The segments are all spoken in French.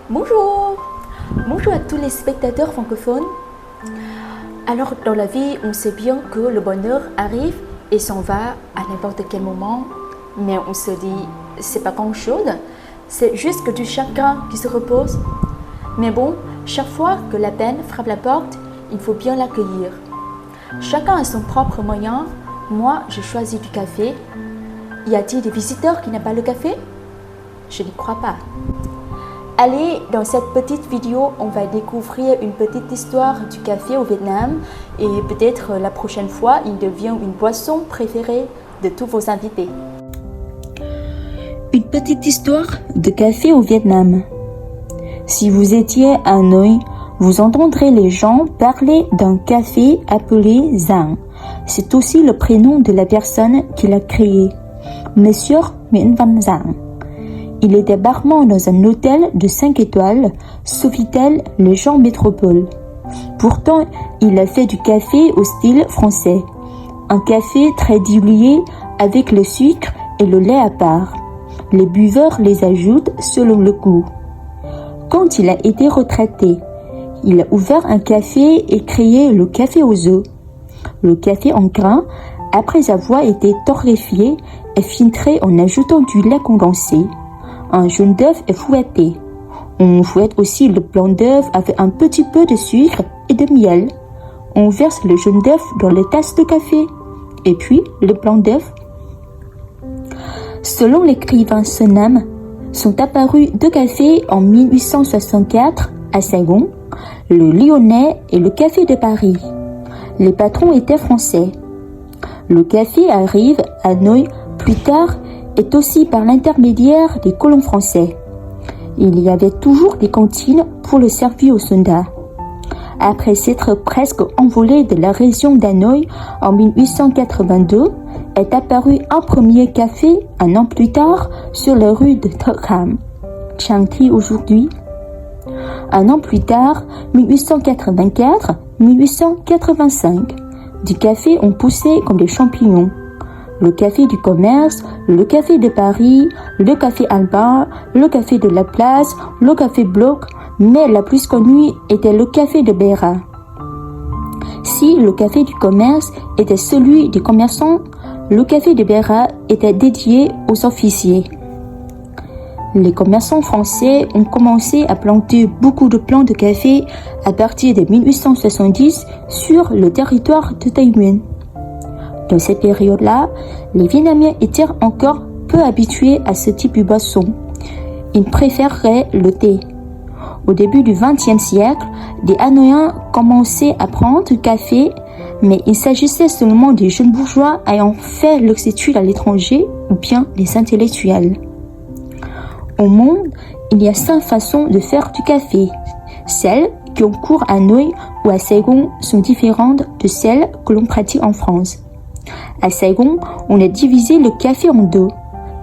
Bonjour! Bonjour à tous les spectateurs francophones. Alors, dans la vie, on sait bien que le bonheur arrive et s'en va à n'importe quel moment, mais on se dit, c'est pas grand-chose, c'est juste que du chagrin qui se repose. Mais bon, chaque fois que la peine frappe la porte, il faut bien l'accueillir. Chacun a son propre moyen. Moi, j'ai choisi du café. Y a-t-il des visiteurs qui n'aiment pas le café? Je n'y crois pas. Allez, dans cette petite vidéo, on va découvrir une petite histoire du café au Vietnam et peut-être la prochaine fois, il devient une boisson préférée de tous vos invités. Une petite histoire de café au Vietnam. Si vous étiez à Hanoi, vous entendrez les gens parler d'un café appelé Giang. C'est aussi le prénom de la personne qui l'a créé, Monsieur Nguyễn Văn Giang. Il était barman dans un hôtel de 5 étoiles, Sofitel, le Jean Métropole. Pourtant, il a fait du café au style français. Un café très dilué avec le sucre et le lait à part. Les buveurs les ajoutent selon le goût. Quand il a été retraité, il a ouvert un café et créé le café aux œufs. Le café en grains, après avoir été torréfié, est filtré en ajoutant du lait condensé. Un jaune d'œuf est fouetté. On fouette aussi le blanc d'œuf avec un petit peu de sucre et de miel. On verse le jaune d'œuf dans les tasses de café et puis le blanc d'œuf. Selon l'écrivain Sonam, sont apparus deux cafés en 1864 à Saigon, le Lyonnais et le Café de Paris. Les patrons étaient français. Le café arrive à Hanoï plus tard et aussi par l'intermédiaire des colons français. Il y avait toujours des cantines pour le servir aux soldats. Après s'être presque envolé de la région d'Hanoï en 1882, est apparu un premier café un an plus tard sur la rue de Thợ Kham, Trang Thi aujourd'hui. Un an plus tard, 1884-1885, du café ont poussé comme des champignons. Le café du commerce, le café de Paris, le café Albin, le café de la Place, le café Bloch, mais la plus connue était le café de Beira. Si le café du commerce était celui des commerçants, le café de Beira était dédié aux officiers. Les commerçants français ont commencé à planter beaucoup de plants de café à partir de 1870 sur le territoire de Taïwan. Dans cette période-là, les Vietnamiens étaient encore peu habitués à ce type de boisson. Ils préféreraient le thé. Au début du XXe siècle, des Hanoïens commençaient à prendre du café, mais il s'agissait seulement des jeunes bourgeois ayant fait leurs études à l'étranger ou bien des intellectuels. Au monde, il y a 5 façons de faire du café. Celles qui ont cours à Hanoï ou à Saigon sont différentes de celles que l'on pratique en France. À Saigon, on a divisé le café en deux,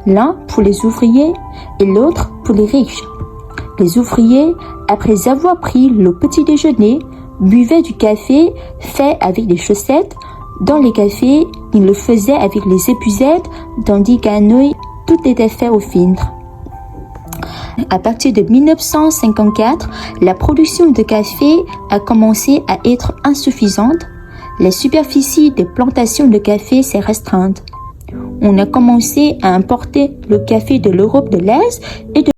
l'un pour les ouvriers et l'autre pour les riches. Les ouvriers, après avoir pris le petit déjeuner, buvaient du café fait avec des chaussettes. Dans les cafés, ils le faisaient avec les épuisettes, tandis qu'à Hanoï, tout était fait au filtre. À partir de 1954, la production de café a commencé à être insuffisante. La superficie des plantations de café s'est restreinte. On a commencé à importer le café de l'Europe de l'Est et de